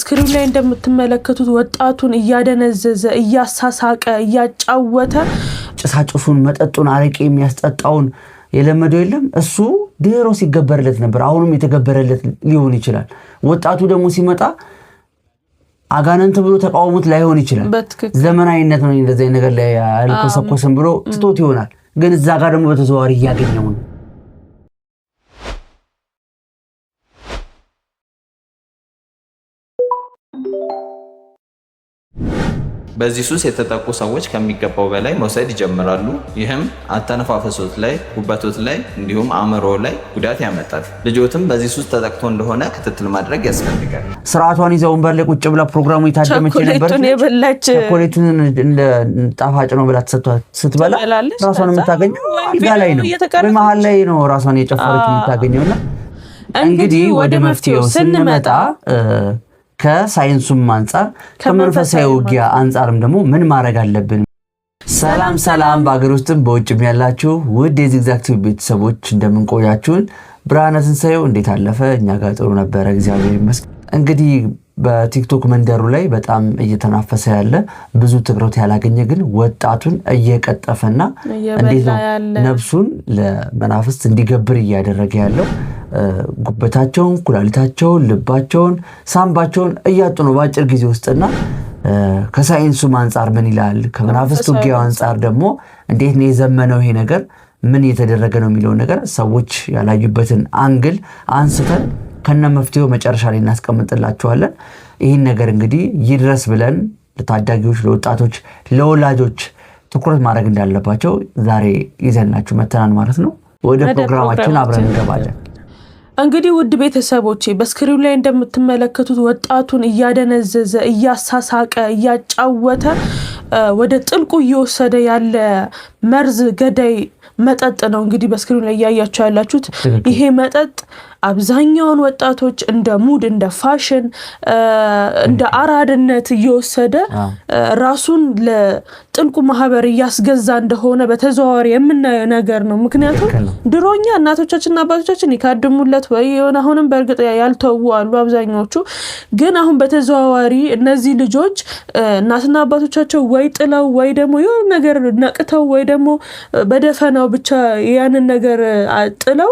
ስክሪን ላይ እንደምትመለከቱት ወጣቱን እያደነዘዘ እያሳሳቀ እያጫወተ ጭሳጭሱን መጠጡን አረቄ የሚያስጠጣውን የለመደው የለም እሱ ድሮ ሲገበረለት ነበር አሁንም የተገበረለት ሊሆን ይችላል ወጣቱ ደግሞ ሲመጣ አጋነንት ብሎ ተቃውሞት ላይሆን ይችላል ዘመናዊነት ነው እንደዚህ ነገር ላይ አልኮሰኮሰም ብሎ ትቶት ይሆናል ግን እዛ ጋር ደግሞ በተዘዋዋሪ ያገኘው ነው በዚህ ሱስ የተጠቁ ሰዎች ከሚገባው በላይ መውሰድ ይጀምራሉ ይህም አተነፋፈሶት ላይ ጉበቶት ላይ እንዲሁም አእምሮ ላይ ጉዳት ያመጣል ልጆትም በዚህ ሱስ ተጠቅቶ እንደሆነ ክትትል ማድረግ ያስፈልጋል ስርዓቷን ይዘው ወንበር ላይ ቁጭ ብላ ፕሮግራሙ የታደመች ነበር ቸኮሌቱን እንደ ጣፋጭ ነው ብላ ተሰጥቷት ስትበላ ራሷን የምታገኘው አልጋ ላይ ነው በመሃል ላይ ነው ራሷን የጨፈረች የምታገኘውና እንግዲህ ወደ መፍትሄው ስንመጣ ከሳይንሱም አንፃር ከመንፈሳዊ ውጊያ አንፃርም ደግሞ ምን ማድረግ አለብን ሰላም በአገር ውስጥም በውጭም ያላችሁ ውድ የዚግዛግ ቤተሰቦች እንደምን ቆያችሁን ብርሃነ ትንሳኤው እንዴት አለፈ እኛ ጋር ጥሩ ነበር እግዚአብሔር ይመስገን እንግዲህ በቲክቶክ መንደሩ ላይ በጣም እየተናፈሰ ያለ ብዙ ትኩረት ያላገኘ ግን ወጣቱን እየቀጠፈና እንዴት ነው ነፍሱን ለመናፍስት እንዲገብር እያደረገ ያለው ጉበታቸውን ኩላሊታቸውን ልባቸውን ሳምባቸውን እያጡ ነው ባጭር ጊዜ ውስጥና ከሳይንሱ አንፃር ምን ይላል ከመናፍስት ውጊያው አንፃር ደግሞ እንዴት ነው የዘመነው ይሄ ነገር ምን እየተደረገ ነው የሚለው ነገር ሰዎች ያላዩበትን አንግል አንስተን ከነመፍትሄው መጨረሻ ላይ እናስቀምጥላችኋለን ይሄን ነገር እንግዲህ ይድረስ ብለን ለታዳጊዎች ለወጣቶች ለወላጆች ትኩረት ማድረግ እንዳለባቸው ዛሬ ይዘንላችሁ መተናን ማለት ነው ወደ ፕሮግራማችን አብረን እንገባለን እንግዲህ ውድ ቤተሰቦቼ በስክሪኑ ላይ እንደምትመለከቱት ወጣቱን እያደነዘዘ እያሳሳቀ እያጫወተ ወደ ጥልቁ እየወሰደ ያለ መርዝ ገዳይ መጠጥ ነው እንግዲህ በስክሪኑ ላይ ያያችሁ ያላችሁት ይሄ መጠጥ አብዛኛውን ወጣቶች እንደ ሙድ እንደ ፋሽን እንደ አራድነት እየወሰደ ራሱን ለጥልቁ ማህበር ያስገዛ እንደሆነ በተዘዋዋሪ የምናየው ነገር ነው ምክንያቱም ድሮኛ እናቶቻችንና አባቶቻችን ይካድሙለት ወይ የሆነ አሁንም በእርግጥ ያልተው አሉ አብዛኞቹ ግን አሁን በተዘዋዋሪ እነዚህ ልጆች እናትና አባቶቻቸው ወይ ጥለው ወይ ደግሞ የሆነ ነገር ነቅተው ወይ ደግሞ በደፈናው ብቻ ያንን ነገር ጥለው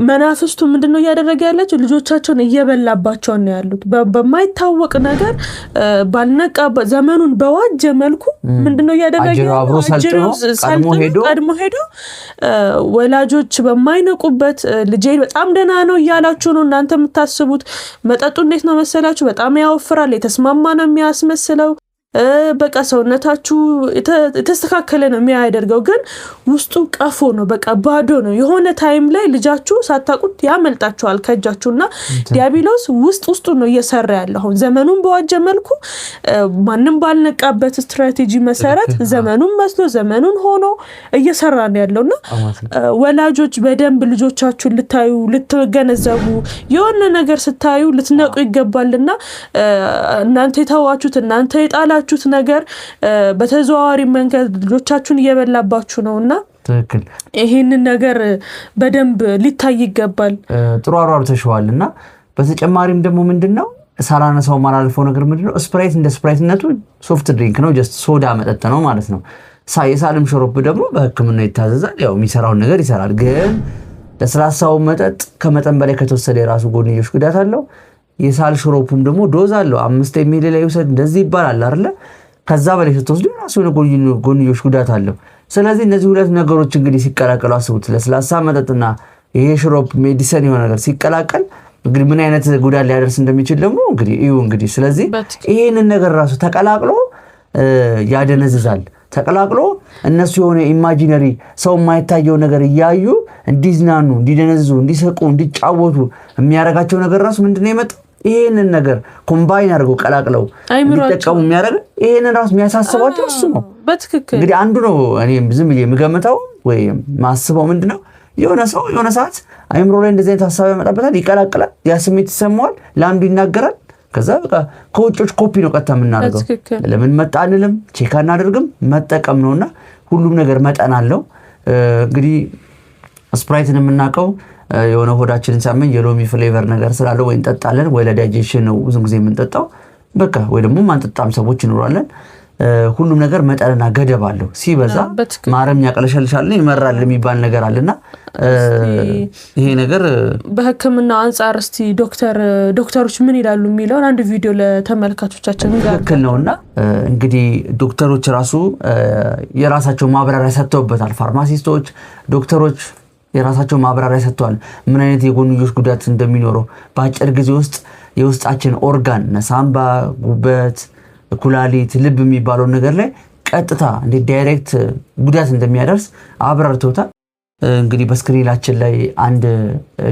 መናፍስቱ ምንድነው ያደረገ ያላችሁ ልጆቻቸውን እየበላባቸው ነው ያሉት በማይታወቅ ነገር ባልነቃ ዘመኑን በዋጀ መልኩ ምንድነው ያደረገ ቀድሞ ሄዶ ወላጆች በማይነቁበት ልጄ በጣም ደህና ነው ያላችሁ ነው እናንተ የምታስቡት መጠጡ እንዴት ነው መሰላችሁ በጣም ያወፍራል የተስማማ ነው የሚያስመስለው በቃ ሰውነታችሁ የተስተካከለ ነው የሚያደርገው ግን ውስጡ ቀፎ ነው በቃ ባዶ ነው የሆነ ታይም ላይ ልጃችሁ ሳታቁት ያመልጣችኋል ከጃችሁና ዲያብሎስ ውስጡ ነው እየሰራ ያለው ዘመኑን በዋጀ መልኩ ማንንም ባልነቃበት ስትራቴጂ መሰረት ዘመኑን መስሎ ዘመኑን ሆኖ እየሰራ ነው ያለውና ወላጆች በደንብ ልጆቻችሁን ልታዩ ልትገነዘቡ የሆነ ነገር ስታዩ ልትነቁ ይገባልና እናንተ የተዋችሁት እናንተ የጣላ ቹት ነገር በተዘዋዋሪ መንገድ ልጆቻችሁን እየበላባችሁ ነውና ትክክል ይሄንን ነገር በደንብ ሊታይ ይገባል ጥሩ አሯርተሽዋልና በተጨማሪም ደግሞ ምንድነው ሳላነሳው ማላልፈው ነገር ምንድነው ስፕራይት እንደ ስፕራይትነቱ ሶፍት ድሪንክ ነው ጀስት ሶዳ መጠጥ ነው ማለት ነው ሳይሳልም ሽሮፕ ደግሞ በህክምና ይታዘዛል ያው የሚሰራው ነገር ይሰራል ግን ለስላሳው መጠጥ ከመጠን በላይ ከተወሰደ የራሱ ጎንዮሽ ጉዳት አለው የሳል ሽሮፑም ደግሞ ዶዝ አለው 5 ሚሊ ላይ ወሰድ እንደዚህ ይባላል አይደለ ከዛ በላይ ስትወስዱ ራሱ ጎንዮሽ ጉዳት አለው ስለዚህ እነዚህ ሁለት ነገሮች እንግዲህ ሲቀላቀሉ አስቡት ለስላሳ መጠጥና ይሄ ሽሮፕ ሜዲሲን የሆነ ነገር ሲቀላቀል እንግዲህ ምን አይነት ጉዳት ሊያደርስ እንደሚችል ደግሞ እንግዲህ ስለዚህ ይሄንን ነገር ራሱ ተቀላቅሎ ያደነዝዛል ተቀላቅሎ እነሱ የሆነ ኢማጂነሪ ሰው የማይታየው ነገር ያዩ እንዲዝናኑ እንዲደነዝዙ እንዲሰቁ እንዲጫወቱ የሚያረጋቸው ነገር ራሱ ምንድነው የመጣው ይሄንን ነገር ኮምባይን አድርገው ቀላቅለው እንዲጠቀሙ የሚያረግ ይሄንን ራሱ የሚያሳስባቸው እሱ ነው በትክክል እንግዲህ አንዱ ነው እኔ ዝም ብዬ የምገምተው ወይ ማስበው ምንድነው የሆነ ሰው የሆነ ሰዓት አይምሮ ላይ እንደዚህ አይነት ሐሳብ ያመጣበታል ይቀላቀላል ያ ስሜት ይሰማዋል ለአንዱ ይናገራል ከዛ በቃ ከውጮች ኮፒ ነው ቀጥታ የምናደርገው ለምን መጣንልም ቼክ አናደርግም መጠቀም ነውና ሁሉም ነገር መጠን አለው እንግዲህ ስፕራይትን የምናቀው የሆነ ሆዳችንን ሳመን የሎሚ ፍሌቨር ነገር ስላለው ወይ እንጠጣለን ወይ ለዳይጀሽን ነው ብዙ ጊዜ የምንጠጣው በቃ ወይ ደግሞ ማንጠጣም ሰዎች ይኖራለን ሁሉም ነገር መጠንና ገደብ አለው ሲበዛ ማረም ያቀለሸልሻል ይመራል የሚባል ነገር አለና ይሄ ነገር በህክምና አንፃር እስቲ ዶክተሮች ምን ይላሉ የሚለውን አንድ ቪዲዮ ለተመልካቾቻችን ትክክል ነውና እንግዲህ ዶክተሮች ራሱ የራሳቸው ማብራሪያ ሰጥተውበታል ፋርማሲስቶች ዶክተሮች የራሳቸው ማብራሪያ ሰጥተዋል ምን አይነት የጎንዮሽ ጉዳት እንደሚኖረው በአጭር ጊዜ ውስጥ የውስጣችን ኦርጋን ሳምባ ጉበት ኩላሊት ልብ የሚባለው ነገር ላይ ቀጥታ እንደ ዳይሬክት ጉዳት እንደሚያደርስ አብራርተውታል እንግዲህ በስክሪናችን ላይ አንድ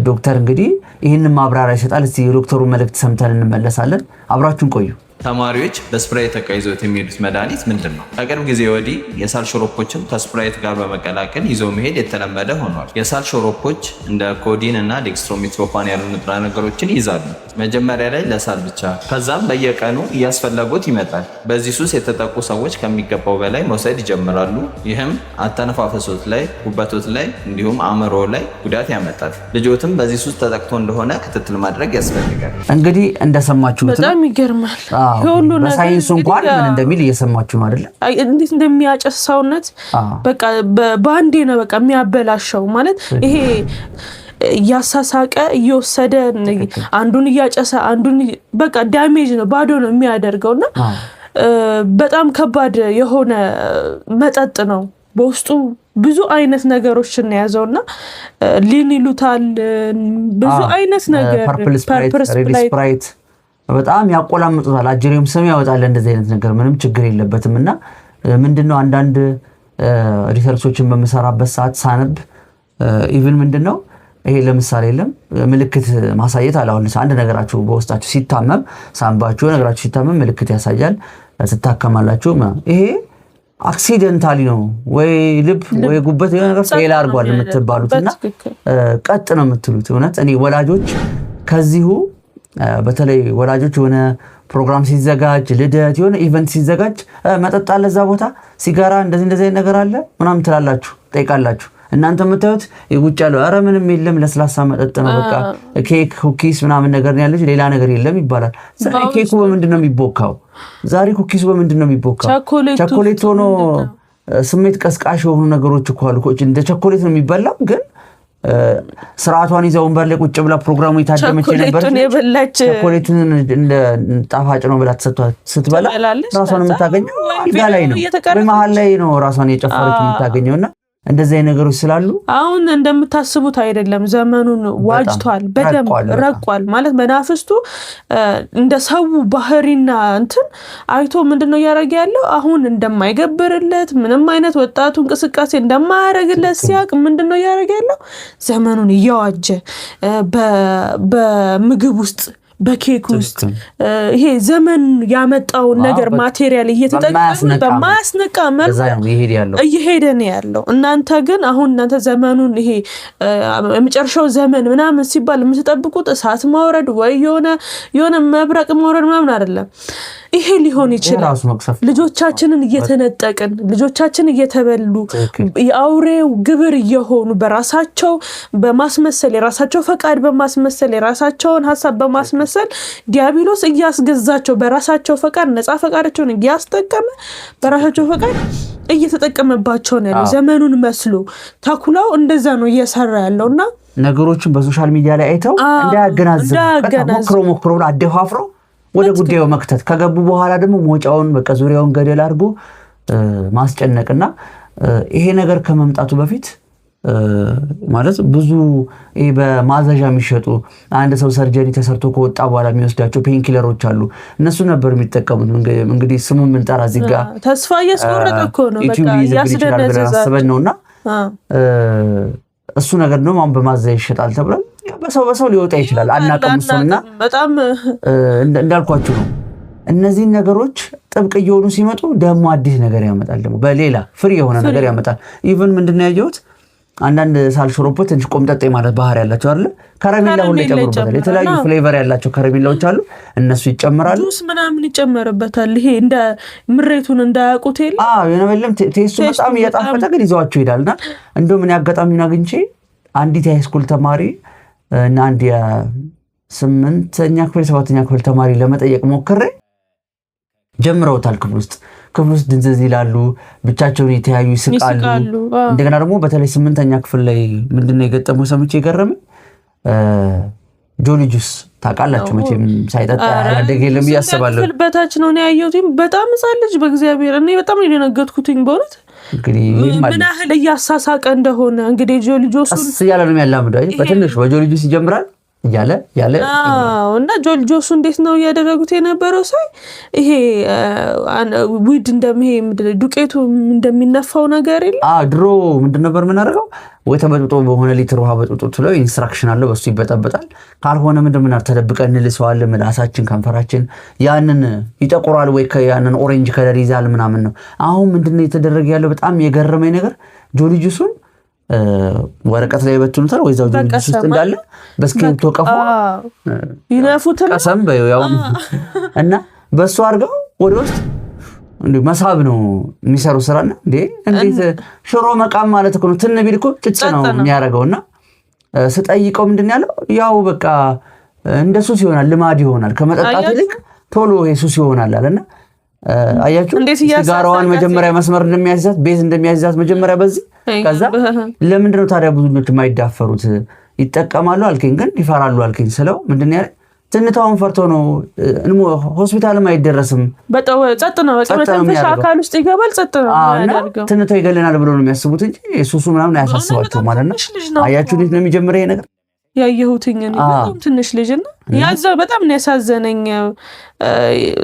ዶክተር እንግዲህ ይሄንን ማብራሪያ ይሰጣል እስቲ የዶክተሩ መልእክት ሰምተን እንመለሳለን አብራችሁን ቆዩ ተማሪዎች በስፕራይት ተቀይዞት የሚሄዱት መድኃኒት ምንድነው? ከቅርብ ጊዜ ወዲህ የሳል ሽሮፖችን ከስፕራይት ጋር በመቀላቀል ይዘው መሄድ የተለመደ ሆኗል። የሳል ሽሮፖች እንደ ኮዲን እና ዴክስትሮሚትሮፓን ያሉ ንጥረ ነገሮችን ይይዛሉ። መጀመሪያ ላይ ለሳል ብቻ፣ ከዛም በየቀኑ እያስፈለጉት ይመጣል። በዚህ ሱስ የተጠቁ ሰዎች ከሚገባው በላይ መውሰድ ይጀምራሉ። ይህም አተነፋፈሶት ላይ፣ ጉበቶት ላይ እንዲሁም አእምሮ ላይ ጉዳት ያመጣል። ልጆትም በዚህ ሱስ ተጠቅቶ እንደሆነ ክትትል ማድረግ ያስፈልጋል። እንግዲህ እንደሰማችሁት በጣም ይገርማል። በሳይንሱ እንኳን ምን እንደሚል እየሰማችሁ ነው አይደል? እንዴት እንደሚያጨስ ሰውነት በቃ በአንዴ ነው በቃ የሚያበላሸው ማለት ይሄ ያሳሳቀ እየወሰደ አንዱን እያጨሰ አንዱን በቃ ዳሜጅ ነው ባዶ ነው የሚያደርገውና በጣም ከባድ የሆነ መጠጥ ነው። በውስጡ ብዙ አይነት ነገሮችን ያዘውና ሊን ይሉታል ብዙ አይነት ነገር ፐርፕል ስፕራይት በጣም ያቆላምጡታል አጅሬም ስም ያወጣል እንደዚህ አይነት ነገር ምንም ችግር የለበትምና ምንድነው አንዳንድ ሪሰርቾችን በመሰራበት ሰዓት ሳነብ ኢቭን ምንድነው ይሄ ለምሳሌ ምልክት ማሳየት አላውን አንድ ነገራችሁ በውስጣችሁ ሲታመም ሳምባችሁ ነገራችሁ ሲታመም ምልክት ያሳያል ተታከማላችሁ ይሄ አክሲደንታሊ ነው ወይ ልብ ወይ ጉበት የሆነ ነገር ፌል አድርጓል የምትባሉትና ቀጥ ነው የምትሉት እውነት እኔ ወላጆች ከዚሁ በተለይ ወላጆች የሆነ ፕሮግራም ሲዘጋጅ ልደት የሆነ ኢቨንት ሲዘጋጅ መጠጥ አለ እዛ ቦታ ሲጋራ እንደዚህ ነገር አለ ምናምን ትላላችሁ ጠይቃላችሁ እናንተ የምታዩት ይጉጭ ያለው አረ ምንም የለም ለስላሳ መጠጥ ነው በቃ ኬክ ኩኪስ ምናምን ነገር ነው ያለች ሌላ ነገር የለም ይባላል ዛሬ ኬኩ በምንድነው የሚቦካው ዛሬ ኩኪስ በምንድነው የሚቦካው ቸኮሌት ሆኖ ስሜት ቀስቃሽ የሆኑ ነገሮች እኮ አሉ እንደ ቸኮሌት ነው የሚበላው ግን ስርዓቷን ይዘው ወንበር ላይ ቁጭ ብላ ፕሮግራሙ የታደመች ነበር ቸኮሌቱን እንደ ጣፋጭ ነው ብላ ተሰጥቷት ስትበላ ራሷን የምታገኘው አልጋ ላይ ነው በመሃል ላይ ነው ራሷን የጨፈረች የምታገኘውና እንደዚህ ነገሮች ስላሉ አሁን እንደምታስቡት አይደለም ዘመኑን ዋጅቷል በደም ረቋል ማለት መናፍስቱ እንደ ሰው ባህሪና እንትን አይቶ ምንድነው ያረጋ ያለው አሁን እንደማይገብርለት ምንም አይነት ወጣቱ እንቅስቃሴ እንደማያረግለት ሲያቅ ምንድነው ያረጋ ያለው ዘመኑን እያዋጀ በምግብ ውስጥ በኬክ ውስጥ ይሄ ዘመን ያመጣው ነገር ማቴሪያል እየተጠቀመ በማስነቃ መልኩ እየሄደ ነው ያለው እናንተ ግን አሁን እናንተ ዘመኑን ይሄ የመጨረሻው ዘመን ምናምን ሲባል የምትጠብቁት እሳት ማውረድ ወይ የሆነ መብረቅ ማውረድ ምናምን አይደለም ይሄ ሊሆን ይችላል ልጆቻችንን እየተነጠቅን ልጆቻችን እየተበሉ የአውሬው ግብር እየሆኑ በራሳቸው በማስመሰል የራሳቸው ፈቃድ በማስመሰል የራሳቸውን ሐሳብ በማስመሰል ዲያብሎስ እያስገዛቸው በራሳቸው ፈቃድ ነፃ ፈቃዳቸውን እያስጠቀመ በራሳቸው ፈቃድ እየተጠቀመባቸው ነው ያለው ዘመኑን መስሎ ተኩላው እንደዛ ነው እየሰራ ያለውና ነገሮችን በሶሻል ሚዲያ ላይ አይተው እንዳያገናዝቡ ሞክሮ አደፋፍረው ወደ ጉዳዩ መክተት ከገቡ በኋላ ደግሞ ሞጫውን በቃ ዙሪያውን ገደል አድርጎ ማስጨነቅና ይሄ ነገር ከመምጣቱ በፊት ማለት ብዙ በማዛዣ የሚሸጡ አንድ ሰው ሰርጀሪ ተሰርቶ ከወጣ በኋላ የሚወስዳቸው ፔንኪለሮች አሉ እነሱ ነበር የሚጠቀሙት እንግዲህ ስሙን ምን ጠራ እዚህ ጋር ተስፋ እያስቆረጠ እኮ ነው በቃ ያስደነዘዛል ነውና እሱ ነገር ነው ማን በማዛዣ ይሸጣል ተብሏል በሰው ሊወጣ ይችላል አናቀምሱና በጣም እንዳልኳችሁ ነው እነዚህ ነገሮች ጥብቅ እየሆኑ ሲመጡ ደግሞ አዲስ ነገር ያመጣል ደግሞ በሌላ ፍሪ የሆነ ነገር ያመጣል ኢቭን ምንድነው ያየሁት አንዳንድ ሳል ሽሮፖች እንጂ ቆምጠጤ ማለት ባህር ያላቸው አይደል ከረሜላ ሁሉ ይጨምሩበታል የተለያዩ ፍሌቨር ያላቸው ከረሜላዎች አሉ እነሱ ይጨምራሉ ጁስ ምናምን ይጨመርበታል ይሄ እንደ ምሬቱን እንዳያውቁት የለም ቴስቱ በጣም እያጣፈጠ ግን ይዘዋቸው ይላልና እንደው ምን ያጋጣሚውን አግኝቼ አንዲት የሃይስኩል ተማሪ እና አንድ የ8ኛ ክፍል 7ኛ ክፍል ተማሪ ለመጠየቅ ሞክሬ ጀምረውታል። ክፍል ውስጥ ድንዝዝ ይላሉ፣ ብቻቸውን የተያዩ ይስቃሉ። እንደገና ደግሞ በተለይ 8ኛ ክፍል ላይ ምንድነው የገጠመው ሰምቼ የገረመኝ ጆሊ ጁስ ታውቃላችሁ መቼም ሳይጠጣ ያደገ የለም ያስባለሁ። በታች ነው ያየሁት በጣም ሕፃን ልጅ በእግዚአብሔር እኔ በጣም የደነገጥኩትኝ በእውነት እንግዲህ ምን ያህል እያሳሳቀ እንደሆነ እንግዲህ ጆሊ ጁስ እያለ ነው የሚያላምደው በትንሽ በጆሊ ጁስ ይጀምራል ያለ እና ጆሊ ጁስ እንዴት ነው ያደረጉት የነበረው ሳይ ይሄ ዊድ እንደምሄ ዱቄቱ እንደሚነፋው ነገር ይል ድሮ ምንድን ነበር የምናደርገው ወይ ተበጥጦ በሆነ ሊትር ውሃ በጥጦ ትለው ኢንስትራክሽን አለው በሱ ይበጣበጣል። ካልሆነ ምንድነው ተደብቀን እንልሰዋለን ምላሳችን ከንፈራችን ያንን ይጠቁራል ወይ ያንን ኦሬንጅ ከለር ይዛል ምናምን ነው። አሁን ምንድነው የተደረገ ያለው በጣም የገረመኝ ነገር ጆሊ ጁሱን ወረቀት ላይ በትኑታል ወይ ጆሊ ጁስ ውስጥ እንዳለ በስክሪፕቶ ቀፎ ይነፉታል ቀሰም በያው እና በሱ አድርገው ወደ ውስጥ እንዴ መሳብ ነው የሚሰሩ ስራና እንዴት ሽሮ መቃም ማለት እኮ ነው። ትንቢል እኮ ጭጭ ነው የሚያደርገውና ስጠይቀው ምንድነው ያለው ያው በቃ እንደሱ ሲሆናል ልማድ ይሆናል ከመጠጣት ይልቅ ቶሎ ኢየሱስ ይሆናል አለና አያችሁ ሲጋራዋን መጀመሪያ መስመር እንደሚያዝዛት ቤዝ እንደሚያዝዛት መጀመሪያ በዚህ ከዛ ለምንድነው ታዲያ ብዙ ልጆች የማይዳፈሩት ይጠቀማሉ አልከኝ ግን ይፈራሉ አልከኝ ስለው ምንድነው ያለ ትንታውን ፈርቶ ነው ሆስፒታልም አይደረስም በጣው ጸጥ ነው በተንፈሻ አካል ውስጥ ይገባል ጸጥ ነው ያደርገው ትንታው ይገለናል ብሎ ነው የሚያስቡት እንጂ ኢየሱስ ምናምን አያሳስባቸው ማለት ነው። አያችሁ እንዴት ነው የሚጀምረው ይሄ ነገር ያየሁትኝ እኔ በጣም ትንሽ ልጅና ያዛው በጣም ነው ያሳዘነኝ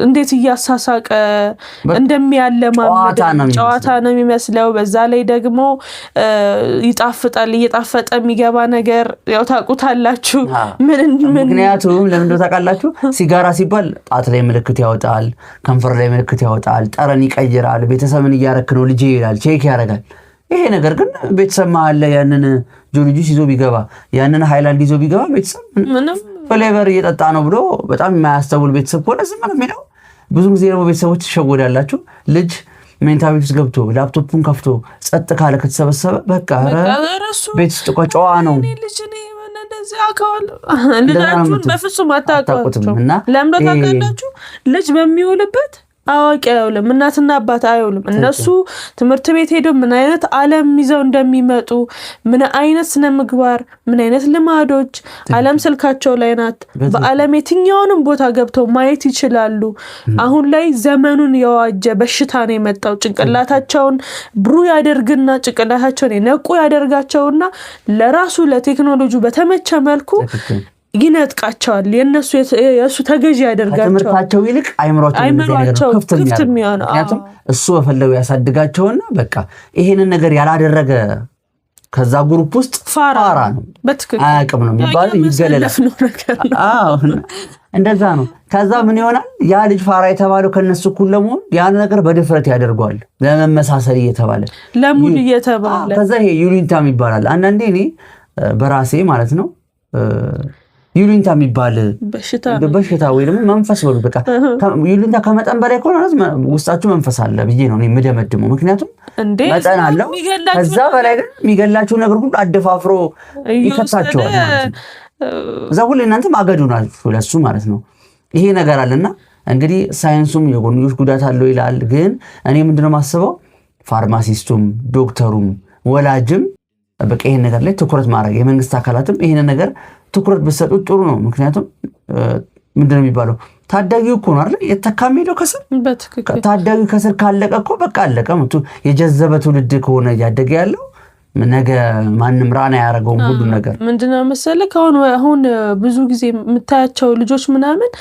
እንዴት እያሳሳቀ እንደሚያለማምድ ጨዋታ ነው የሚመስለው። በዛ ላይ ደግሞ ይጣፍጣል እየጣፈጠ የሚገባ ነገር ያው ታውቁታላችሁ ምክንያቱም ለምን እንደው ታውቃላችሁ ሲጋራ ሲባል ጣት ላይ ምልክት ያወጣል ከንፈር ላይ ምልክት ያወጣል ጠረን ይቀይራል ቤተሰብን እያረክ ነው ልጅ ይላል ቼክ ያደርጋል። ይሄ ነገር ግን ቤተሰብ መሀል ላይ ያንን ጆሊ ጁስ ይዞ ቢገባ ያንን ሃይላንድ ይዞ ቢገባ ቤተሰብ ምንም ፍሌቨር እየጠጣ ነው ብሎ በጣም የማያስተውል ቤተሰብ ከሆነ ዝም ነው የሚለው። ብዙ ጊዜ ደግሞ ቤተሰቦች ትሸወዳላችሁ። ልጅ ሜንታ ቤት ውስጥ ገብቶ ላፕቶፑን ከፍቶ ጸጥ ካለ ከተሰበሰበ በቃ ቤት ውስጥ ጨዋ ነው ልጃችሁን በፍጹም አታውቁትም። ለምዶ ታውቃላችሁ ልጅ በሚውልበት አዋቂ አይውልም እናትና አባት አይውልም። እነሱ ትምህርት ቤት ሄደው ምን አይነት ዓለም ይዘው እንደሚመጡ ምን አይነት ስነ ምግባር ምን አይነት ልማዶች ዓለም ስልካቸው ላይ ናት። በዓለም የትኛውንም ቦታ ገብተው ማየት ይችላሉ። አሁን ላይ ዘመኑን የዋጀ በሽታ ነው የመጣው። ጭንቅላታቸውን ብሩ ያደርግና ጭንቅላታቸውን የነቁ ያደርጋቸውና ለራሱ ለቴክኖሎጂ በተመቸ መልኩ ይነጥቃቸዋል። የሱ ተገዢ ያደርጋቸዋል። ትምህርታቸው ይልቅ አይምሮአቸው ክፍት የሚሆነው ምክንያቱም እሱ በፈለገው ያሳድጋቸውና በቃ ይሄንን ነገር ያላደረገ ከዛ ግሩፕ ውስጥ ፋራ ነው አያውቅም ነው የሚባለው ይገለላል። እንደዛ ነው። ከዛ ምን ይሆናል ያ ልጅ ፋራ የተባለው ከነሱ እኩል ለመሆን ያን ነገር በድፍረት ያደርገዋል ለመመሳሰል እየተባለ ለሙድ እየተባለ ከዛ ይሄ ዩሊንታም ይባላል። አንዳንዴ እኔ በራሴ ማለት ነው ዩሊንታ የሚባል በሽታ ወይ ደግሞ መንፈስ ወሉ በቃ ዩሊንታ ከመጠን በላይ ከሆነ ውስጣችሁ መንፈስ አለ ብዬ ነው እኔ የምደመድመው። ምክንያቱም መጠን አለው ከዛ በላይ ግን የሚገላችሁ ነገር ሁሉ አደፋፍሮ ይከታቸዋል ማለት ነው። እዛ ሁሉ እናንተም አገዱ ናችሁ ለሱ ማለት ነው። ይሄ ነገር አለና እንግዲህ ሳይንሱም የጎንዮሽ ጉዳት አለው ይላል። ግን እኔ ምንድነው ማስበው ፋርማሲስቱም ዶክተሩም ወላጅም በቃ ይሄን ነገር ላይ ትኩረት ማድረግ የመንግስት አካላትም ይሄን ነገር ትኩረት በሰጡት ጥሩ ነው። ምክንያቱም ምንድነው የሚባለው ታዳጊው እኮ ነው አይደል የተካሚ ሄዶ ከስር ታዳጊው ከስር ካለቀ እኮ በቃ አለቀ። የጀዘበ ትውልድ ከሆነ ያደገ ያለው ነገ ማንም ራና ያደረገው ሁሉ ነገር ምንድነው መሰለህ አሁን ብዙ ጊዜ የምታያቸው ልጆች ምናምን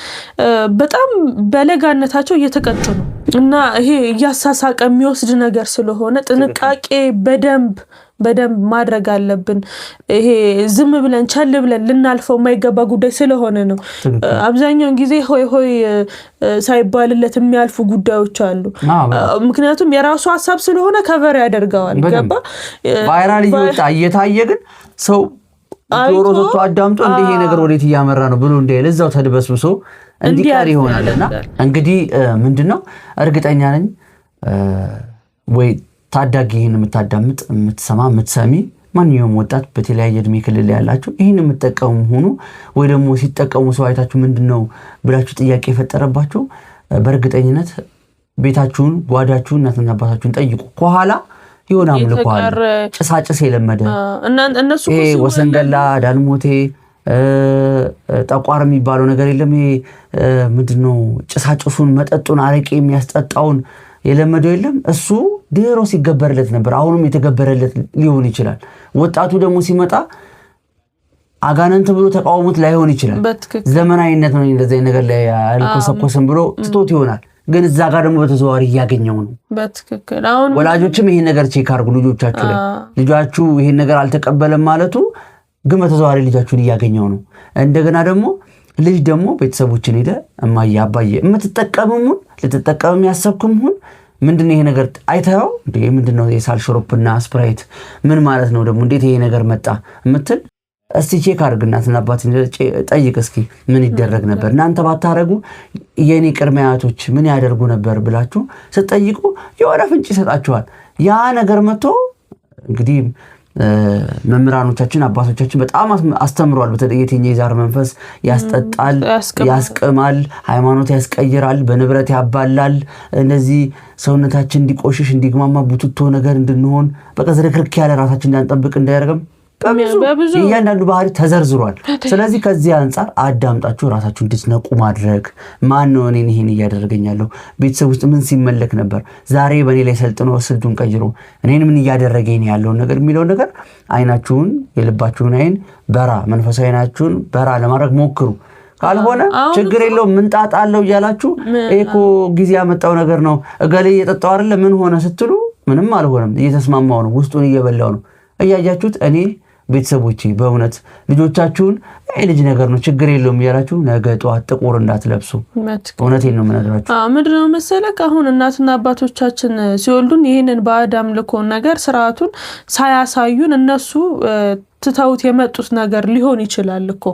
በጣም በለጋነታቸው እየተቀጡ ነው እና ይሄ እያሳሳቀ የሚወስድ ነገር ስለሆነ ጥንቃቄ በደንብ ማድረግ አለብን። ይሄ ዝም ብለን ቸል ብለን ልናልፈው የማይገባ ጉዳይ ስለሆነ ነው። አብዛኛውን ጊዜ ሆይ ሳይባልለት የሚያልፉ ጉዳዮች አሉ። ምክንያቱም የራሱ ሐሳብ ስለሆነ ከቨር ያደርገዋል። ገባ ቫይራል እየታየ ግን ሰው ጆሮ ሰጥቶ አዳምጦ ይሄ ነገር ወዴት እያመራ ነው ብሎ ለዛው ተድበስብሶ እንዲቀር ይሆናልና እንግዲህ ምንድነው እርግጠኛ ነኝ ወይ ታዳጊን የምታዳምጥ የምትሰማ የምትሰሚ ማንኛውም ወጣት በተለያየ እድሜ ክልል ያላችሁ ይሄን የምትጠቀሙ ሆኑ ወይ ደግሞ ሲጠቀሙ ሰው አይታችሁ ምንድነው ብላችሁ ጥያቄ የፈጠረባችሁ በእርግጠኝነት ቤታችሁን ጓዳችሁን እናትና አባታችሁን ጠይቁ። ከኋላ ይሆን አምልኳል ጭሳጭስ የለመደ እነሱ ወሰንገላ ዳልሞቴ ጠቋር የሚባለው ነገር የለም። ይሄ ምንድነው ጭሳጭሱን መጠጡን አረቄ የሚያስጠጣውን የለመደው የለም። እሱ ድሮ ሲገበረለት ነበር፣ አሁንም የተገበረለት ሊሆን ይችላል። ወጣቱ ደግሞ ሲመጣ አጋነንት ብሎ ተቃውሞት ላይሆን ይችላል። ዘመናዊነት ነው እንደዚህ ነገር ላይ አልኮሰኮስም ብሎ ትቶት ይሆናል። ግን እዛ ጋር ደግሞ በተዘዋዋሪ ያገኘው ነው። በትክክል አሁን ወላጆችም ይሄን ነገር ቼክ አድርጉ ልጆቻችሁ ላይ። ልጃችሁ ይሄን ነገር አልተቀበለም ማለቱ ግን በተዘዋዋሪ ልጃችሁን ያገኘው ነው። እንደገና ደግሞ ልጅ ደግሞ ቤተሰቦችን ሄደ እማዬ አባዬ የምትጠቀሙም ልትጠቀሙም ያሰብኩም ምንድነው ይሄ ነገር አይታየው እንዴ ምንድነው የሳል ሽሮፕና ስፕራይት ምን ማለት ነው ደግሞ እንዴት ይሄ ነገር መጣ እምትል እስቲ ቼክ አድርግናትና አባትን ጠይቅ እስኪ ምን ይደረግ ነበር እናንተ ባታረጉ የኔ ቅርሚያቶች ምን ያደርጉ ነበር ብላችሁ ስትጠይቁ የሆነ ፍንጭ ይሰጣችኋል። ያ ነገር መጥቶ እንግዲህ መምህራኖቻችን አባቶቻችን በጣም አስተምሯል። በተለይ የትኛው የዛር መንፈስ ያስጠጣል፣ ያስቀማል፣ ሃይማኖት ያስቀይራል፣ በንብረት ያባላል፣ እነዚህ ሰውነታችን እንዲቆሽሽ እንዲግማማ ቡትቶ ነገር እንድንሆን በቃ ዝርክርክ ያለ ራሳችን እንዳንጠብቅ እንዳያደርገም በብዙ እያንዳንዱ ባህሪ ተዘርዝሯል። ስለዚህ ከዚህ አንፃር አዳምጣችሁ ራሳችሁ እንድትነቁ ማድረግ ማን ነው እኔን ይሄን እያደረገኛለሁ ቤተሰብ ውስጥ ምን ሲመለክ ነበር ዛሬ በእኔ ላይ ሰልጥኖ ስልቱን ቀይሮ እኔን ምን እያደረገኝ ያለው ነገር የሚለው ነገር አይናችሁን የልባችሁን አይን በራ መንፈሳዊ አይናችሁን በራ ለማድረግ ሞክሩ። ካልሆነ ችግር የለውም ምንጣጣ አለው እያላችሁ እኮ ጊዜ ያመጣው ነገር ነው እገሌ እየጠጣው አይደለ ምን ሆነ ስትሉ ምንም አልሆነም እየተስማማው ነው ውስጡን እየበላው ነው እያያችሁት እኔ ቤተሰቦቼ በእውነት ልጆቻችሁን ልጅ ነገር ነው ችግር የለውም እያላችሁ ነገ ጧት ጥቁር እንዳትለብሱ እውነቴን ነው የምነግራችሁ። ምንድነው መሰለህ አሁን እናትና አባቶቻችን ሲወልዱን ይሄንን ባዕድ አምልኮ ነገር ስርዓቱን ሳያሳዩን እነሱ ትተውት የመጡት ነገር ሊሆን ይችላል እኮ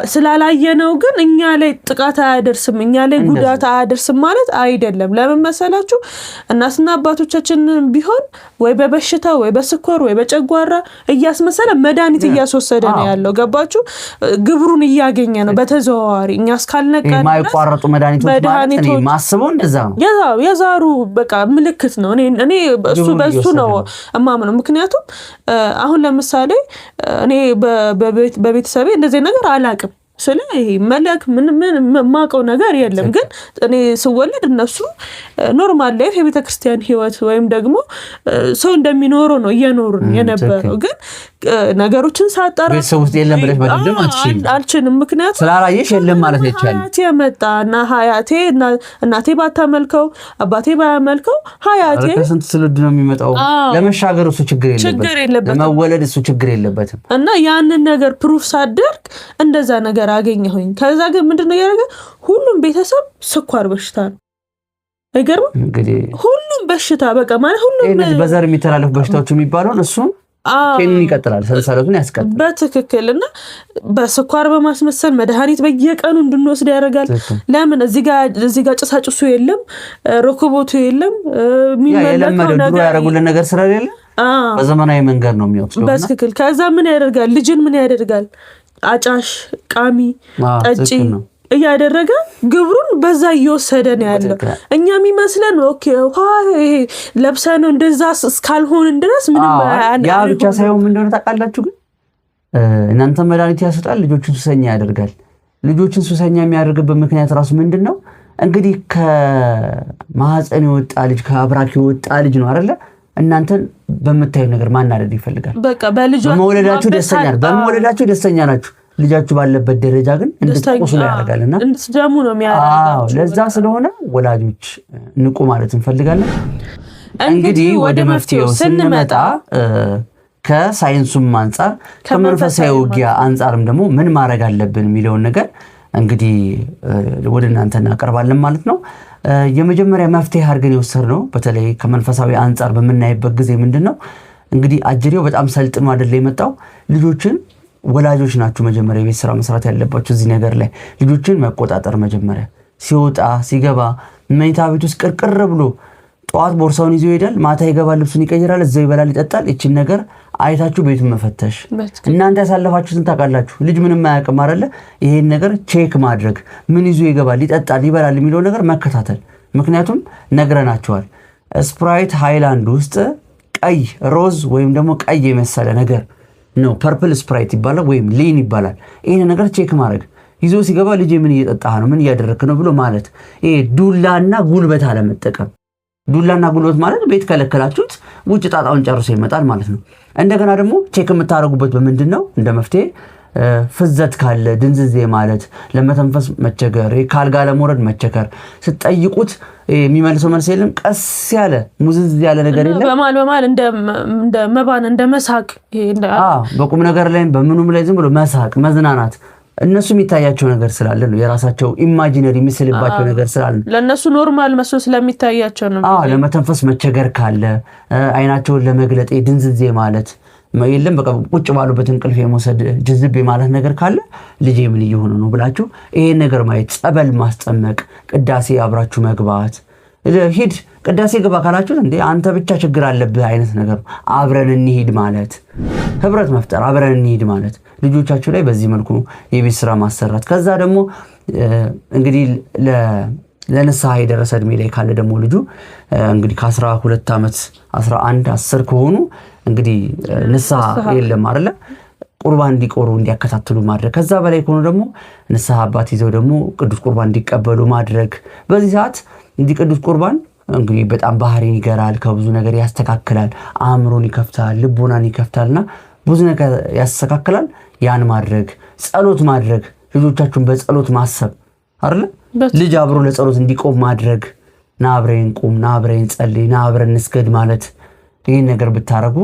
ስላላየነው ግን እኛ ላይ ጥቃት አያደርስም እኛ ላይ ጉዳት አያደርስም ማለት አይደለም። ለምን መሰላችሁ እናትና አባቶቻችን ቢሆን ወይ በበሽታ ወይ በስኳር ወይ በጨጓራ እያስመሰለ መድኃኒት እያስወሰደ ነው ያለው። ገባችሁ? ግብሩን እያገኘ ነው በተዘዋዋሪ እኛ እስካልነቃን የማይቋረጡ መድኃኒቶች ማለት ነው ማስበው እንደዛ ነው። የዛሩ በቃ ምልክት ነው። እኔ በሱ ነው እማምነው። ምክንያቱም አሁን ለምሳሌ እኔ በቤተሰቤ እንደዚህ ነገር አላቅም ስለ ይሄ መለክ ምን ማቀው ነገር የለም። ግን እኔ ስወለድ እነሱ ኖርማል ላይፍ የቤተ ክርስቲያን ህይወት ወይም ደግሞ ሰው እንደሚኖረው ነው እየኖሩ የነበረው። ግን ነገሮችን ሳጣራ ቤተሰብ ውስጥ የለም ብለሽ በደንብ አልችልም። ምክንያቱም ስላላየሽ የለም ማለት ይቻላል። ያመጣና ሀያቴ እናቴ ባታመልከው አባቴ ባያመልከው ሀያቴ ከስንት ስልድ ነው የሚመጣው። ለመሻገር እሱ ችግር የለበትም፣ ለመወለድ እሱ ችግር የለበትም። እና ያንን ነገር ፕሩፍ ሳደርግ እንደዛ ነገር አገኘሁኝ። ከዛ ግን ምንድነው ያደረገ ሁሉም ቤተሰብ ስኳር በሽታ ነው። አይገርም እንግዲህ ሁሉም በሽታ በቃ ማለት ሁሉም እነዚህ በዘር የሚተላለፉ በሽታዎች የሚባሉን እሱን ኬሚን ይቀጥላል ሰንሰለቱን ያስቀጥላል። በትክክልና በስኳር በማስመሰል መድኃኒት በየቀኑ እንድንወስድ ያደርጋል። ለምን እዚህ ጋር ጭሳጭሱ የለም ረኮቦቱ የለም የሚመለከው ነገር ያደርጉልን ነገር ስለሌለ በዘመናዊ መንገድ ነው የሚወስደው። በትክክል ከዛ ምን ያደርጋል ልጅን ምን ያደርጋል አጫሽ ቃሚ ጠጪ እያደረገ ግብሩን በዛ እየወሰደ ነው ያለው። እኛ የሚመስለን ኦኬ ይሄ ለብሰን እንደዛ እስካልሆን ድረስ ምንም ያ ብቻ ሳይሆን ምን እንደሆነ ታውቃላችሁ? ግን እናንተ መድኃኒት ያሰጣል ልጆችን ሱሰኛ ያደርጋል። ልጆችን ሱሰኛ የሚያደርግበት ምክንያት ራሱ ምንድነው? እንግዲህ ከማህፀን የወጣ ልጅ ከአብራክ የወጣ ልጅ ነው አይደለ? እናንተን በመታየው ነገር ማናደድ ይፈልጋል። በቃ በልጅ በመወለዳችሁ ደስተኛ ናችሁ። ልጃችሁ ባለበት ደረጃ ግን እንድትቆሱ ያደርጋልና እንድትደሙ ነው የሚያደርጋችሁ። ለዛ ስለሆነ ወላጆች ንቁ ማለት እንፈልጋለን። እንግዲህ ወደ መፍትሄው ስንመጣ ከሳይንሱም አንፃር ከመንፈሳዊ ውጊያ አንፃርም ደግሞ ምን ማድረግ አለብን የሚለውን ነገር እንግዲህ ወደ እናንተ እናቀርባለን ማለት ነው። የመጀመሪያ መፍትሄ አድርገን የወሰድነው በተለይ ከመንፈሳዊ አንፃር በምናይበት ጊዜ ምንድነው እንግዲህ አጅሬው በጣም ሰልጥኖ አይደለ የመጣው። ልጆችን ወላጆች ናችሁ መጀመሪያ የቤት ስራ መስራት ያለባችሁ እዚህ ነገር ላይ ልጆችን መቆጣጠር መጀመሪያ ሲወጣ ሲገባ መኝታ ቤት ውስጥ ቅርቅር ብሎ ጠዋት ቦርሳውን ይዞ ይሄዳል፣ ማታ ይገባል፣ ልብሱን ይቀይራል፣ እዛው ይበላል፣ ይጠጣል። እቺን ነገር አይታችሁ ቤቱን መፈተሽ። እናንተ ያሳለፋችሁትን ታውቃላችሁ። ልጅ ምንም አያውቅም አይደለ? ይሄን ነገር ቼክ ማድረግ፣ ምን ይዞ ይገባል፣ ይጠጣል፣ ይበላል የሚለው ነገር መከታተል። ምክንያቱም ነግረናቸዋል። ስፕራይት ሃይላንድ ውስጥ ቀይ ሮዝ ወይም ደግሞ ቀይ የመሰለ ነገር ነው ፐርፕል ስፕራይት ይባላል ወይም ሊን ይባላል። ይሄን ነገር ቼክ ማድረግ፣ ይዞ ሲገባ ልጅ ምን እየጠጣህ ነው፣ ምን እያደረክ ነው ብሎ ማለት። ይሄ ዱላና ጉልበት አለመጠቀም። ዱላና ጉልበት ማለት ቤት ከለከላችሁት ውጭ ጣጣውን ጨርሶ ይመጣል ማለት ነው። እንደገና ደግሞ ቼክ የምታደርጉበት በምንድን ነው? እንደ መፍትሄ ፍዘት ካለ ድንዝዜ ማለት፣ ለመተንፈስ መቸገር፣ ካልጋ ለመውረድ መቸገር፣ ስትጠይቁት የሚመልሰው መልስ የለም፣ ቀስ ያለ ሙዝዝ ያለ ነገር የለም፣ በማል እንደ መባን እንደ መሳቅ፣ በቁም ነገር ላይ በምኑም ላይ ዝም ብሎ መሳቅ መዝናናት። እነሱ የሚታያቸው ነገር ስላለ ነው። የራሳቸው ኢማጂነሪ የሚስልባቸው ነገር ስላለ ነው። ለነሱ ኖርማል መስሎ ስለሚታያቸው ነው። ለመተንፈስ መቸገር ካለ፣ አይናቸውን ለመግለጥ ድንዝዜ ማለት የለም፣ በቃ ቁጭ ባሉበት እንቅልፍ የመውሰድ ጅዝብ ማለት ነገር ካለ ልጄ ምን እየሆነ ነው ብላችሁ ይሄን ነገር ማየት፣ ጸበል ማስጠመቅ፣ ቅዳሴ አብራችሁ መግባት። ሂድ ቅዳሴ ግባ ካላችሁት እንዴ አንተ ብቻ ችግር አለብህ አይነት ነገር አብረን እንሂድ ማለት፣ ህብረት መፍጠር፣ አብረን እንሂድ ማለት። ልጆቻችሁ ላይ በዚህ መልኩ የቤት ስራ ማሰራት። ከዛ ደግሞ እንግዲህ ለንስሐ የደረሰ እድሜ ላይ ካለ ደግሞ ልጁ እንግዲህ ከ12 ዓመት 11 10 ከሆኑ እንግዲህ ንስሐ የለም አይደለ? ቁርባን እንዲቆሩ እንዲያከታትሉ ማድረግ። ከዛ በላይ ከሆኑ ደግሞ ንስሐ አባት ይዘው ደግሞ ቅዱስ ቁርባን እንዲቀበሉ ማድረግ። በዚህ ሰዓት እንዲህ ቅዱስ ቁርባን እንግዲህ በጣም ባህሪን ይገራል፣ ከብዙ ነገር ያስተካክላል፣ አእምሮን ይከፍታል፣ ልቦናን ይከፍታልና ብዙ ነገር ያስተካክላል። ያን ማድረግ፣ ጸሎት ማድረግ፣ ልጆቻችሁን በጸሎት ማሰብ አይደለ? ልጅ አብሮ ለጸሎት እንዲቆም ማድረግ። ና አብረን ቁም፣ ና አብረን ጸልይ፣ ና አብረን እንስገድ ማለት። ይሄን ነገር ብታረጉ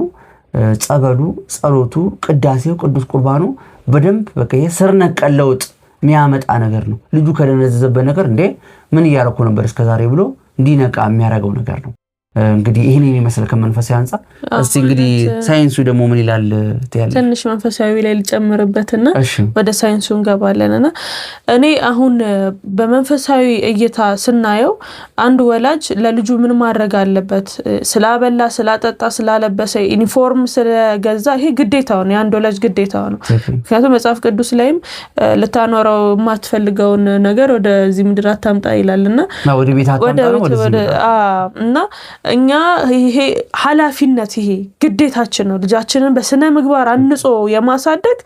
ጸበሉ፣ ጸሎቱ፣ ቅዳሴው፣ ቅዱስ ቁርባኑ በደንብ በቃ የስር ነቀል ለውጥ የሚያመጣ ነገር ነው። ልጁ ከደነዘዘበት ነገር እንዴ ምን እያረኩ ነበር እስከዛሬ ብሎ እንዲነቃ የሚያረጋው ነገር ነው። እንግዲህ ይሄን ይመስል ከመንፈሳዊ አንፃር እስቲ እንግዲህ ሳይንሱ ደግሞ ምን ይላል ትያለሽ? ትንሽ መንፈሳዊ ላይ ልጨምርበትና ወደ ሳይንሱ እንገባለንና እኔ አሁን በመንፈሳዊ እይታ ስናየው አንድ ወላጅ ለልጁ ምን ማድረግ አለበት? ስላበላ፣ ስላጠጣ፣ ስላለበሰ፣ ዩኒፎርም ስለገዛ ይሄ ግዴታው ነው፣ የአንድ ወላጅ ግዴታው ነው። ምክንያቱም መጽሐፍ ቅዱስ ላይም ልታኖረው የማትፈልገውን ነገር ወደዚህ ምድር አታምጣ ይላልና ወደ ቤት አታምጣ ነው እና እኛ ይሄ ኃላፊነት ይሄ ግዴታችን ነው። ልጃችንን በስነ ምግባር አንጾ የማሳደግ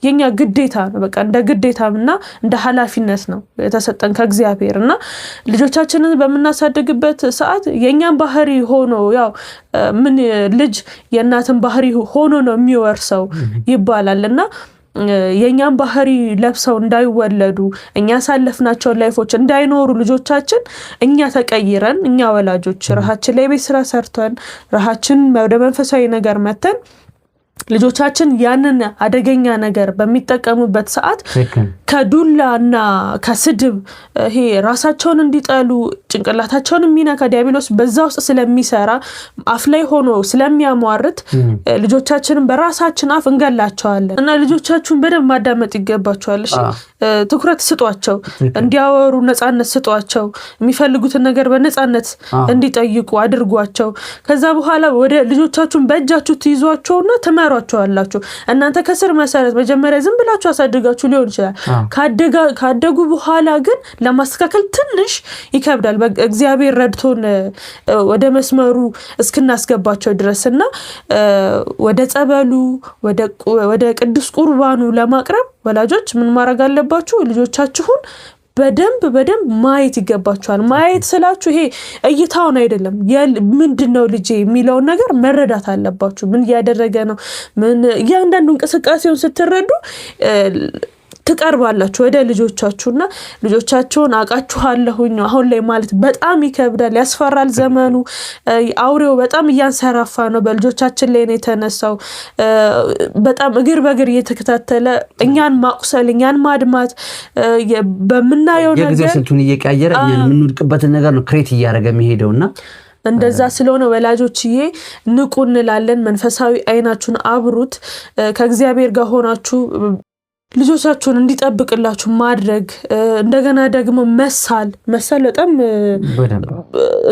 የኛ ግዴታ ነው። በቃ እንደ ግዴታና እንደ ኃላፊነት ነው የተሰጠን ከእግዚአብሔርና ልጆቻችንን በመናሳደግበት ሰዓት የኛን ባህሪ ሆኖ ያው ምን ልጅ የእናትን ባህሪ ሆኖ ነው የሚወርሰው ይባላልና የኛን ባህሪ ለብሰው እንዳይወለዱ እኛ ሳለፍናቸው ላይፎች እንዳይኖሩ ልጆቻችን እኛ ተቀይረን እኛ ወላጆች ራሳችን ላይ ቤት ስራ ሰርተን ራሳችን ወደ መንፈሳዊ ነገር መተን ልጆቻችን ያንን አደገኛ ነገር በሚጠቀሙበት ሰዓት ከዱላና ከስድብ ይሄ ራሳቸውን እንዲጠሉ ጭንቅላታቸውን የሚነካ ዲያብሎስ በዛ ውስጥ ስለሚሰራ አፍ ላይ ሆኖ ስለሚያሟርት ልጆቻችንን በራሳችን አፍ እንገላቸዋለን እና ልጆቻችሁን በደንብ ማዳመጥ ይገባቸዋል። እሺ ትኩረት ስጧቸው፣ እንዲያወሩ ነፃነት ስጧቸው፣ የሚፈልጉትን ነገር በነፃነት እንዲጠይቁ አድርጓቸው። ከዛ በኋላ ወደ ልጆቻችሁን በእጃችሁ ትይዟቸውና ተመሯቸዋላችሁ። እናንተ ከስር መሰረት መጀመሪያ ዝም ብላችሁ አሳድጋችሁ ሊሆን ይችላል። ካደጉ በኋላ ግን ለማስተካከል ትንሽ ይከብዳል። እግዚአብሔር ረድቶን ወደ መስመሩ እስክናስገባቸው ድረስና ወደ ጸበሉ ወደ ቅዱስ ቁርባኑ ለማቅረብ ወላጆች ምን ማድረግ አለባችሁ? ልጆቻችሁን በደንብ ማየት ይገባችኋል። ማየት ስላችሁ ይሄ እይታውን አይደለም፣ ምንድነው ልጄ የሚለውን ነገር መረዳት አለባችሁ። ምን እያደረገ ነው? ምን እያንዳንዱ እንቅስቃሴውን ስትረዱ ትቀርባላችሁ ወደ ልጆቻችሁና ልጆቻችሁን አቃችኋለሁኝ አሁን ላይ ማለት በጣም ይከብዳል፣ ያስፈራል። ዘመኑ አውሬው በጣም እያንሰራፋ ነው። በልጆቻችን ላይ ነው የተነሳው። በጣም እግር በእግር እየተከታተለ እኛን ማቁሰል፣ እኛን ማድማት በመናየው ነገር የጊዜ ስልቱን እየቀያየረ እኛን የምንወድቅበትን ነገር ነው ክሬት እያደረገ የሚሄደውና እንደዛ ስለሆነ ወላጆችዬ ንቁ እንላለን። መንፈሳዊ አይናችሁን አብሩት። ከእግዚአብሔር ጋር ሆናችሁ ልጆቻችሁን እንዲጠብቅላችሁ ማድረግ እንደገና ደግሞ መሳል በጣም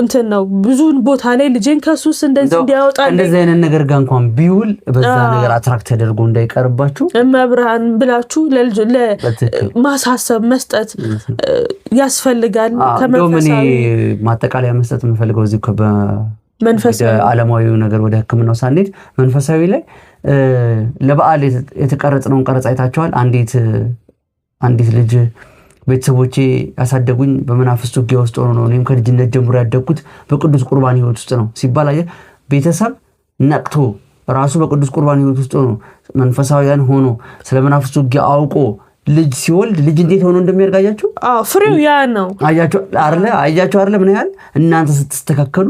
እንትን ነው ብዙ ቦታ ላይ ልጄን ከሱስ እንደዚህ እንዲያወጣ እንደዚህ አይነት ነገር ጋር እንኳን ቢውል በዛ ነገር አትራክት ተደርጎ እንዳይቀርባችሁ መብራን ብላችሁ ለልጅ ለማሳሰብ መስጠት ያስፈልጋል ከመንፈሳዊ ማጠቃለያ መስጠት የምፈልገው እዚህ መንፈሳዊ ዓለማዊ ነገር ወደ ህክምናው ሳንሄድ መንፈሳዊ ላይ ለበዓል የተቀረጸነውን ቀረጻ አይታችኋል አንዲት ልጅ ቤተሰቦቼ ያሳደጉኝ በመናፍስት ውጊያ ውስጥ ሆኖ ነው እኔም ከልጅነት ጀምሮ ያደግኩት በቅዱስ ቁርባን ህይወት ውስጥ ነው ሲባል አየ ቤተሰብ ነቅቶ ራሱ በቅዱስ ቁርባን ህይወት ውስጥ ሆኖ መንፈሳዊያን ሆኖ ስለ መናፍስት ውጊያ አውቆ ልጅ ሲወልድ ልጅ እንዴት ሆኖ እንደሚያርጋያችሁ ፍሬው ያ ነው አያችሁ አይደለ ምን ያህል እናንተ ስትስተካከሉ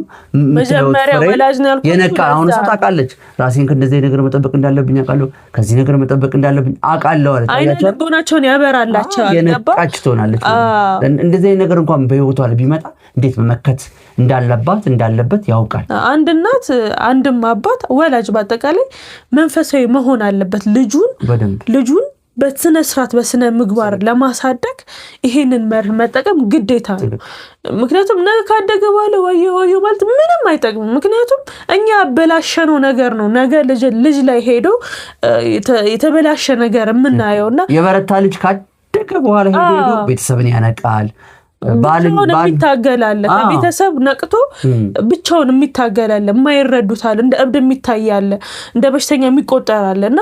መጀመሪያ ወላጅ ነው የነቃ አሁን ታውቃለች ራሴን ከእንደዚህ ነገር መጠበቅ እንዳለብኝ አውቃለሁ ከዚህ ነገር መጠበቅ እንዳለብኝ አውቃለሁ አለች አያችሁ ልቦናቸውን ያበራላቸው የነቃች ትሆናለች እንደዚህ ነገር እንኳን በህይወቷ ላይ ቢመጣ እንዴት መመከት እንዳለበት ያውቃል አንድ እናት አንድም አባት ወላጅ በአጠቃላይ መንፈሳዊ መሆን አለበት ልጁን በስነ ስርዓት በስነ ምግባር ለማሳደግ ይሄንን መርህ መጠቀም ግዴታ ነው ምክንያቱም ነገ ካደገ በኋላ ወዮ ማለት ምንም አይጠቅም ምክንያቱም እኛ አበላሸነው ነገር ነው ነገ ልጅ ላይ ሄዶ የተበላሸ ነገር የምናየውና የበረታ ልጅ ካደገ በኋላ ሄዶ ቤተሰብን ያነቃል ብቻውን የሚታገላለ ከቤተሰብ ነቅቶ ብቻውን የሚታገላለ የማይረዱታል እንደ እብድ የሚታያለ እንደ በሽተኛ የሚቆጠራለና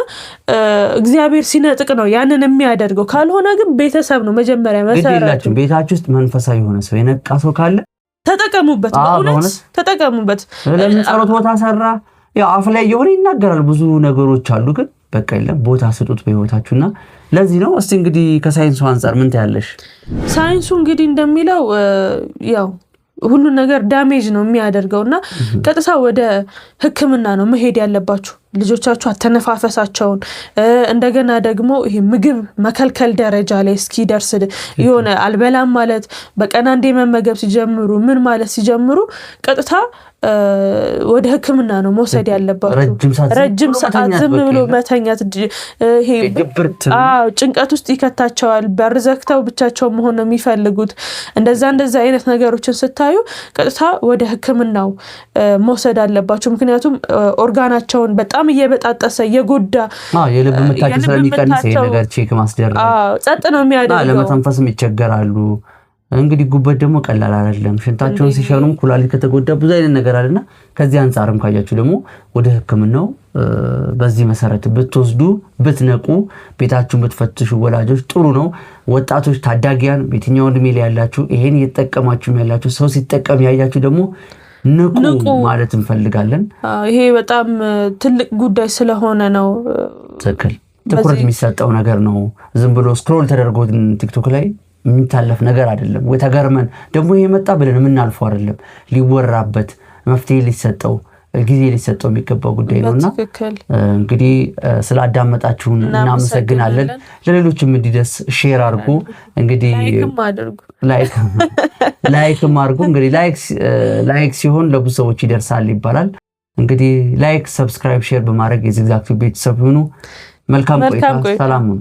እግዚአብሔር ሲነጥቅ ነው ያንን የሚያደርገው ካልሆነ ግን ቤተሰብ ነው መጀመሪያ መሰረቱ ቤታችሁ ውስጥ መንፈሳዊ የሆነ ሰው የነቃ ሰው ካለ ተጠቀሙበት በእውነት ተጠቀሙበት ለምን ጸሎት ቦታ ሰራ ያው አፍ ላይ የሆነ ይናገራል ብዙ ነገሮች አሉ ግን በቃ የለም ቦታ ስጡት በህይወታችሁና ለዚህ ነው እስቲ እንግዲህ ከሳይንሱ አንፃር ምን ታያለሽ ሳይንሱ እንግዲህ እንደሚለው ያው ሁሉ ነገር ዳሜጅ ነው የሚያደርገውና ቀጥታ ወደ ህክምና ነው መሄድ ያለባችሁ ልጆቻችሁ አተነፋፈሳቸውን እንደገና ደግሞ ይሄ ምግብ መከልከል ደረጃ ላይ እስኪደርስ የሆነ አልበላም ማለት በቀን አንዴ መመገብ ሲጀምሩ ምን ማለት ሲጀምሩ ቀጥታ ወደ ህክምና ነው መውሰድ ያለባችሁ ረጅም ሰዓት ዝም ብሎ መተኛት ይሄ ጭንቀት ውስጥ ይከታቸዋል በር ዘግተው ብቻቸው መሆን ነው የሚፈልጉት እንደዛ አይነት ነገሮችን ስታዩ ቀጥታ ወደ ህክምናው መውሰድ አለባችሁ ምክንያቱም ኦርጋናቸውን በጣም እየበጣጠሰ የጎዳ የልብ ምታቸው ስለሚቀንስ ይሄ ነገር ቼክ ማስደረግ ጸጥ ነው የሚያደርገው ለመተንፈስም ይቸገራሉ እንግዲህ ጉበት ደግሞ ቀላል አይደለም ሽንታቸውን ሲሸኑም ኩላሊት ከተጎዳ ብዙ አይነት ነገር አለና ከዚህ አንፃርም ካያችሁ ደግሞ ወደ ህክምናው በዚህ መሰረት ብትወስዱ ብትነቁ ቤታችሁን ብትፈትሹ ወላጆች ጥሩ ነው ወጣቶች ታዳጊያን በየትኛው እድሜ ላይ ያላችሁ ይሄን እየተጠቀማችሁ ያላችሁ ሰው ሲጠቀም ያያችሁ ደግሞ ንቁ ማለት እንፈልጋለን ይሄ በጣም ትልቅ ጉዳይ ስለሆነ ነው ትኩረት የሚሰጠው ነገር ነው ዝም ብሎ ስክሮል ተደርጎ ቲክቶክ ላይ የሚታለፍ ነገር አይደለም ወይ ተገርመን ደግሞ ይሄ መጣ ብለን የምናልፈው አይደለም ሊወራበት መፍትሄ ሊሰጠው ጊዜ ሊሰጠው የሚገባው ጉዳይ ነውና እንግዲህ ስላዳመጣችሁን እናመሰግናለን ለሌሎችም እንዲደርስ ሼር አድርጉ እንግዲህ ላይክም አድርጉ እንግዲህ ላይክ ሲሆን ለብዙ ሰዎች ይደርሳል ይባላል እንግዲህ ላይክ ሰብስክራይብ ሼር በማድረግ የዚግዛግ ቤተሰብ ሁኑ መልካም ቆይታ ሰላም ሁኑ